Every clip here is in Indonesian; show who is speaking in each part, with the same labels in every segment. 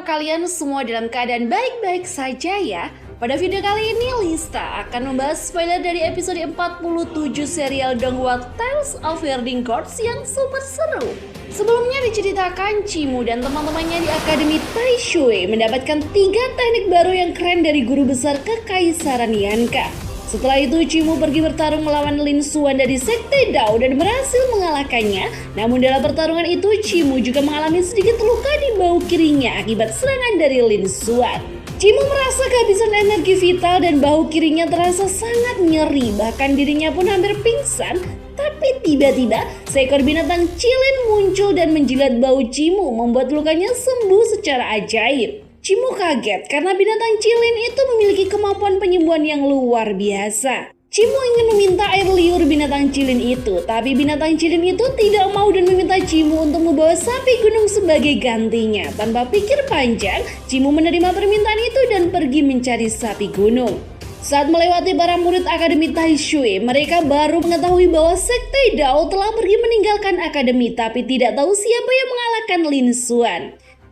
Speaker 1: kalian semua dalam keadaan baik-baik saja ya? Pada video kali ini Lista akan membahas spoiler dari episode 47 serial Dongwon Tales of Warding Gods yang super seru. Sebelumnya diceritakan Chimu dan teman-temannya di Akademi Taishui mendapatkan 3 teknik baru yang keren dari guru besar Kekaisaran Yanka. Setelah itu Chimu pergi bertarung melawan Lin Xuan dari Sekte Dao dan berhasil mengalahkannya. Namun dalam pertarungan itu Chimu juga mengalami sedikit luka di bahu kirinya akibat serangan dari Lin Xuan. Chimu merasa kehabisan energi vital dan bahu kirinya terasa sangat nyeri, bahkan dirinya pun hampir pingsan. Tapi tiba-tiba seekor binatang cilin muncul dan menjilat bahu Chimu, membuat lukanya sembuh secara ajaib. Chimu kaget karena binatang cilin itu memiliki kemampuan penyembuhan yang luar biasa. Chimu ingin meminta air liur binatang cilin itu, tapi binatang cilin itu tidak mau dan meminta Chimu untuk membawa sapi gunung sebagai gantinya. Tanpa pikir panjang, Chimu menerima permintaan itu dan pergi mencari sapi gunung. Saat melewati para murid Akademi Taishui, mereka baru mengetahui bahwa Sekte Dao telah pergi meninggalkan akademi, tapi tidak tahu siapa yang mengalahkan Lin Xuan.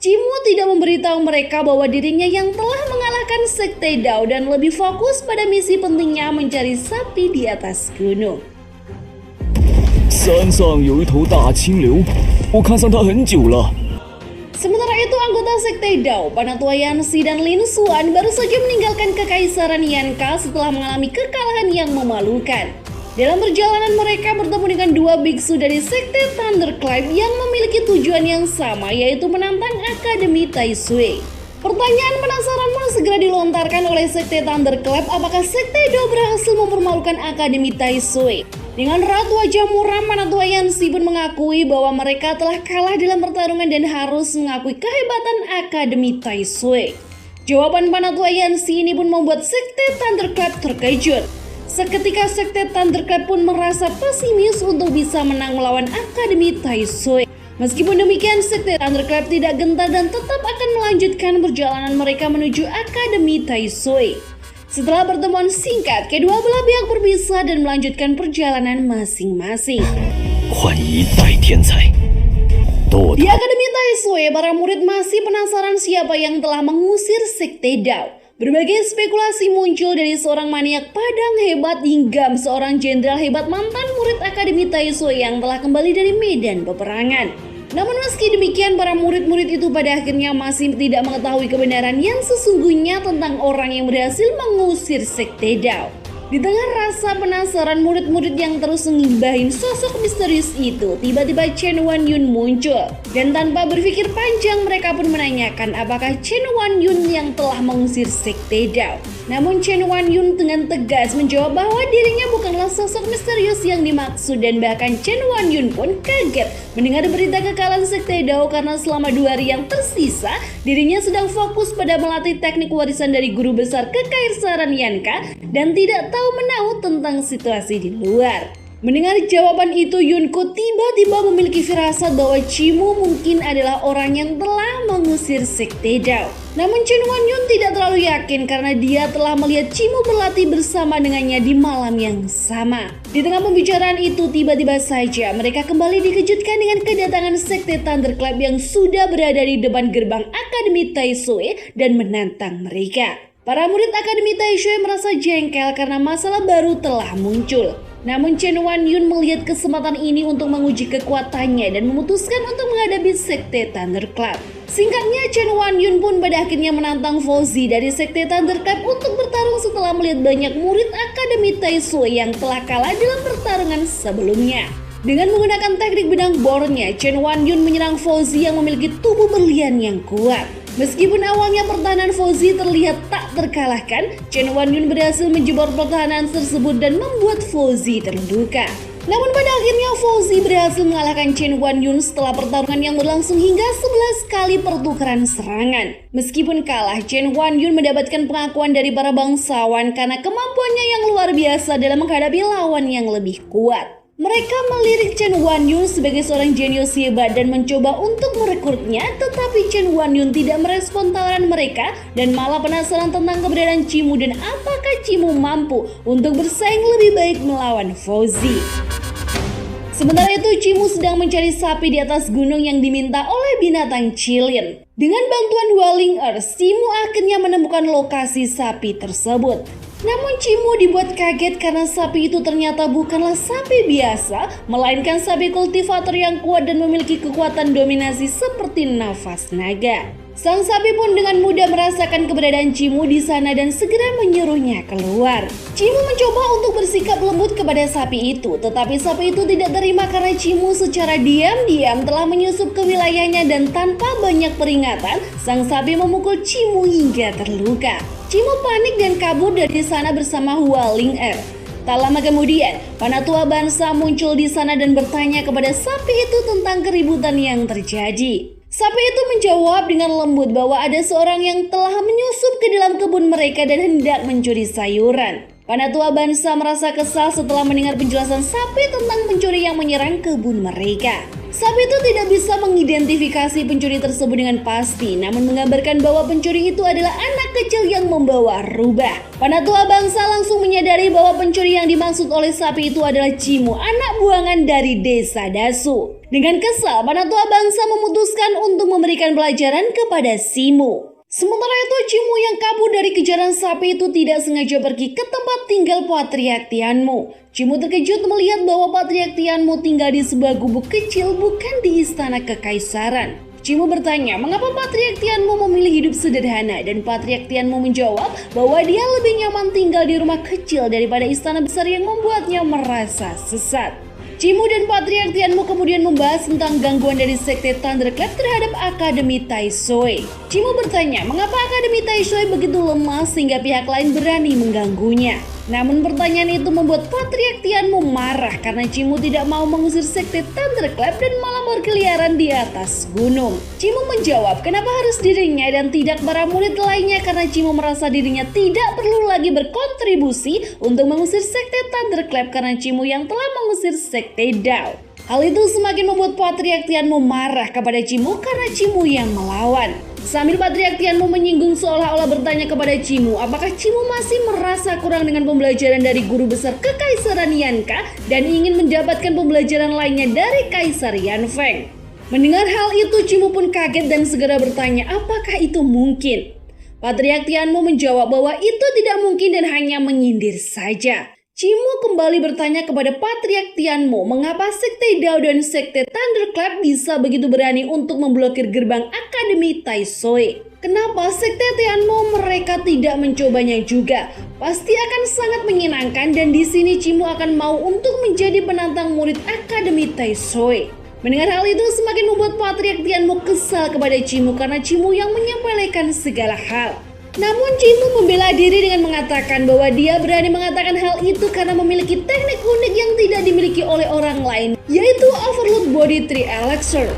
Speaker 1: Chimu tidak memberitahu mereka bahwa dirinya yang telah mengalahkan Sekte Dao dan lebih fokus pada misi pentingnya mencari sapi di atas gunung.
Speaker 2: 山上有一头大青牛，我看上它很久了。
Speaker 1: Sementara itu anggota Sekte Dao, Panatua Yanxi dan Lin Xuan baru saja meninggalkan Kekaisaran Yanka setelah mengalami kekalahan yang memalukan. Dalam perjalanan mereka bertemu dengan 2 biksu dari Sekte Thunderclap yang memiliki tujuan yang sama, yaitu menantang Akademi Taishui. Pertanyaan penasaran pun segera dilontarkan oleh Sekte Thunderclap, apakah Sekte Dao berhasil mempermalukan Akademi Taishui. Dengan raut wajah muram, Panatua Yanxi pun mengakui bahwa mereka telah kalah dalam pertarungan dan harus mengakui kehebatan Akademi Taishui. Jawaban Panatua Yanxi ini pun membuat Sekte Thunderclap terkejut. Seketika Sekte Thunderclap pun merasa pesimis untuk bisa menang melawan Akademi Taishui. Meskipun demikian, Sekte Thunderclap tidak gentar dan tetap akan melanjutkan perjalanan mereka menuju Akademi Taishui. Setelah pertemuan singkat, kedua belah pihak berpisah dan melanjutkan perjalanan masing-masing. Di Akademi Taishui, para murid masih penasaran siapa yang telah mengusir Sekte Dao. Berbagai spekulasi muncul dari seorang maniak padang hebat hingga seorang jenderal hebat mantan murid Akademi Taishui yang telah kembali dari medan peperangan. Namun meski demikian, para murid-murid itu pada akhirnya masih tidak mengetahui kebenaran yang sesungguhnya tentang orang yang berhasil mengusir Sekte Dao. Di tengah rasa penasaran murid-murid yang terus mengibahin sosok misterius itu, tiba-tiba Chen Wanyun muncul. Dan tanpa berpikir panjang, mereka pun menanyakan apakah Chen Wanyun yang telah mengusir Sekte Dao. Namun Chen Wanyun dengan tegas menjawab bahwa dirinya bukanlah sosok misterius yang dimaksud, dan bahkan Chen Wanyun pun kaget mendengar berita kekalahan Sekte Dao karena selama 2 hari yang tersisa, dirinya sedang fokus pada melatih teknik warisan dari guru besar Kekaisaran Yanka dan tidak tahu menahu tentang situasi di luar. Mendengar jawaban itu, Yunko tiba-tiba memiliki firasat bahwa Chimu mungkin adalah orang yang telah mengusir Sekte Dao. Namun Chen Wanyun tidak terlalu yakin karena dia telah melihat Chimu berlatih bersama dengannya di malam yang sama. Di tengah pembicaraan itu, tiba-tiba saja mereka kembali dikejutkan dengan kedatangan Sekte Thunderclap yang sudah berada di depan gerbang Akademi Taishui dan menantang mereka. Para murid Akademi Taishui merasa jengkel karena masalah baru telah muncul. Namun Chen Wanyun melihat kesempatan ini untuk menguji kekuatannya dan memutuskan untuk menghadapi Sekte Thunderclap. Singkatnya, Chen Wanyun pun pada akhirnya menantang Fauzi dari Sekte Thunderclap untuk bertarung setelah melihat banyak murid Akademi Taishui yang telah kalah dalam pertarungan sebelumnya. Dengan menggunakan teknik benang bornya, Chen Wanyun menyerang Fauzi yang memiliki tubuh berlian yang kuat. Meskipun awalnya pertahanan Fauzi terlihat tak terkalahkan, Chen Wanyun berhasil menjebol pertahanan tersebut dan membuat Fauzi terluka. Namun pada akhirnya Fauzi berhasil mengalahkan Chen Wanyun setelah pertarungan yang berlangsung hingga 11 kali pertukaran serangan. Meskipun kalah, Chen Wanyun mendapatkan pengakuan dari para bangsawan karena kemampuannya yang luar biasa dalam menghadapi lawan yang lebih kuat. Mereka melirik Chen Wanyun sebagai seorang jenius hebat dan mencoba untuk merekrutnya, tetapi Chen Wanyun tidak merespon tawaran mereka dan malah penasaran tentang keberadaan Chimu dan apakah Chimu mampu untuk bersaing lebih baik melawan Fauzi. Sementara itu, Cimu sedang mencari sapi di atas gunung yang diminta oleh binatang Cilin. Dengan bantuan Hualing Earth, Cimu akhirnya menemukan lokasi sapi tersebut. Namun Cimu dibuat kaget karena sapi itu ternyata bukanlah sapi biasa, melainkan sapi kultivator yang kuat dan memiliki kekuatan dominasi seperti nafas naga. Sang sapi pun dengan mudah merasakan keberadaan Cimu di sana dan segera menyuruhnya keluar. Cimu mencoba untuk bersikap lembut kepada sapi itu, tetapi sapi itu tidak terima karena Cimu secara diam-diam telah menyusup ke wilayahnya dan tanpa banyak peringatan, sang sapi memukul Cimu hingga terluka. Cimu panik dan kabur dari sana bersama Hualing Earth. Tak lama kemudian, Panatua Bansa muncul di sana dan bertanya kepada sapi itu tentang keributan yang terjadi. Sapi itu menjawab dengan lembut bahwa ada seorang yang telah menyusup ke dalam kebun mereka dan hendak mencuri sayuran. Panatua Bansa merasa kesal setelah mendengar penjelasan sapi tentang pencuri yang menyerang kebun mereka. Sapi itu tidak bisa mengidentifikasi pencuri tersebut dengan pasti, namun mengabarkan bahwa pencuri itu adalah anak kecil yang membawa rubah. Panatua Bangsa langsung menyadari bahwa pencuri yang dimaksud oleh sapi itu adalah Cimu, anak buangan dari desa Dasu. Dengan kesal, Panatua Bangsa memutuskan untuk memberikan pelajaran kepada Cimu. Sementara itu, Cimu yang kabur dari kejaran sapi itu tidak sengaja pergi ke tempat tinggal Patriark Tianmu. Cimu terkejut melihat bahwa Patriark Tianmu tinggal di sebuah gubuk kecil, bukan di istana kekaisaran. Cimu bertanya mengapa Patriark Tianmu memilih hidup sederhana, dan Patriark Tianmu menjawab bahwa dia lebih nyaman tinggal di rumah kecil daripada istana besar yang membuatnya merasa sesat. Cimu dan Patriark Tianmu kemudian membahas tentang gangguan dari Sekte Thunderclap terhadap Akademi Taishui. Cimu bertanya mengapa Akademi Taishui begitu lemah sehingga pihak lain berani mengganggunya. Namun pertanyaan itu membuat Patriark Tianmu marah karena Cimu tidak mau mengusir Sekte Thunderclap dan malah berkeliaran di atas gunung. Cimu menjawab kenapa harus dirinya dan tidak para murid lainnya karena Cimu merasa dirinya tidak perlu lagi berkontribusi untuk mengusir Sekte Thunderclap karena Cimu yang telah mengusir Sekte Dao. Hal itu semakin membuat Patriark Tianmu marah kepada Cimu karena Cimu yang melawan. Sambil Patriark Tianmu menyinggung seolah-olah bertanya kepada Cimu apakah Cimu masih merasa kurang dengan pembelajaran dari guru besar Kekaisaran Yanka dan ingin mendapatkan pembelajaran lainnya dari Kaisar Yanfeng. Mendengar hal itu, Cimu pun kaget dan segera bertanya apakah itu mungkin. Patriark Tianmu menjawab bahwa itu tidak mungkin dan hanya menyindir saja. Cimu kembali bertanya kepada Patriark Tianmu mengapa Sekte Dao dan Sekte Thunderclap bisa begitu berani untuk memblokir gerbang Akademi Taishui. Kenapa Sekte Tianmu mereka tidak mencobanya juga? Pasti akan sangat menyenangkan dan di sini Cimu akan mau untuk menjadi penantang murid Akademi Taishui. Mendengar hal itu semakin membuat Patriark Tianmu kesal kepada Cimu karena Cimu yang menyepelekan segala hal. Namun Cimu membela diri dengan mengatakan bahwa dia berani mengatakan hal itu karena memiliki teknik unik yang tidak dimiliki oleh orang lain, yaitu Overload Body Tree Elixir.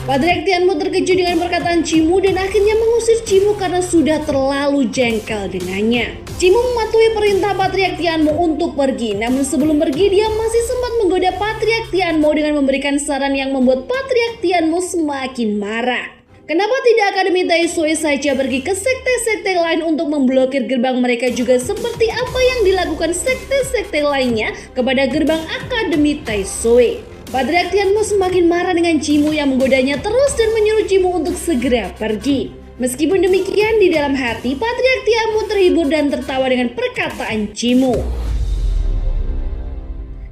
Speaker 1: Patriark Tianmu terkejut dengan perkataan Cimu dan akhirnya mengusir Cimu karena sudah terlalu jengkel dengannya. Cimu mematuhi perintah Patriark Tianmu untuk pergi, namun sebelum pergi dia masih sempat menggoda Patriark Tianmu dengan memberikan saran yang membuat Patriark Tianmu semakin marah. Kenapa tidak Akademi Taishui saja pergi ke sekte-sekte lain untuk memblokir gerbang mereka juga seperti apa yang dilakukan sekte-sekte lainnya kepada gerbang Akademi Taishui? Patriark Tianmu semakin marah dengan Cimu yang menggodanya terus dan menyuruh Cimu untuk segera pergi. Meskipun demikian, di dalam hati Patriark Tianmu terhibur dan tertawa dengan perkataan Cimu.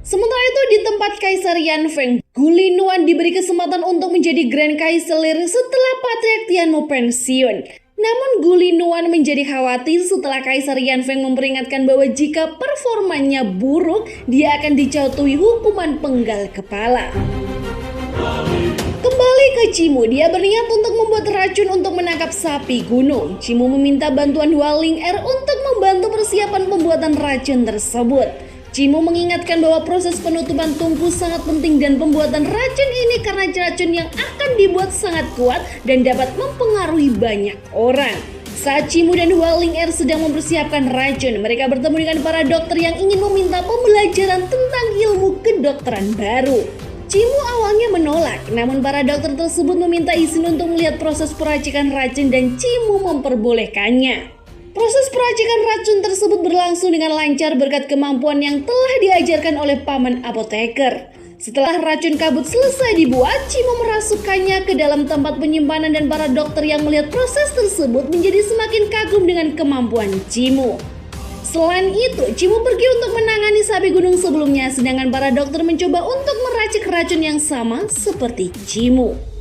Speaker 1: Sementara itu di tempat Kaisar Yanfeng, Gu Linhuan diberi kesempatan untuk menjadi Grand Kaiselir setelah Patriark Tianmu pensiun. Namun Gu Linhuan menjadi khawatir setelah Kaisar Yanfeng memperingatkan bahwa jika performanya buruk, dia akan dijatuhi hukuman penggal kepala. Kembali ke Cimu, dia berniat untuk membuat racun untuk menangkap sapi gunung. Cimu meminta bantuan Hualing Earth untuk membantu persiapan pembuatan racun tersebut. Cimu mengingatkan bahwa proses penutupan tungku sangat penting dan pembuatan racun ini karena racun yang akan dibuat sangat kuat dan dapat mempengaruhi banyak orang. Saat Cimu dan Hualing Earth sedang mempersiapkan racun, mereka bertemu dengan para dokter yang ingin meminta pembelajaran tentang ilmu kedokteran baru. Cimu awalnya menolak, namun para dokter tersebut meminta izin untuk melihat proses peracikan racun dan Cimu memperbolehkannya. Proses peracikan racun tersebut berlangsung dengan lancar berkat kemampuan yang telah diajarkan oleh paman apoteker. Setelah racun kabut selesai dibuat, Cimo merasukkannya ke dalam tempat penyimpanan dan para dokter yang melihat proses tersebut menjadi semakin kagum dengan kemampuan Cimo. Selain itu, Cimo pergi untuk menangani sapi gunung sebelumnya, sedangkan para dokter mencoba untuk meracik racun yang sama seperti Cimo.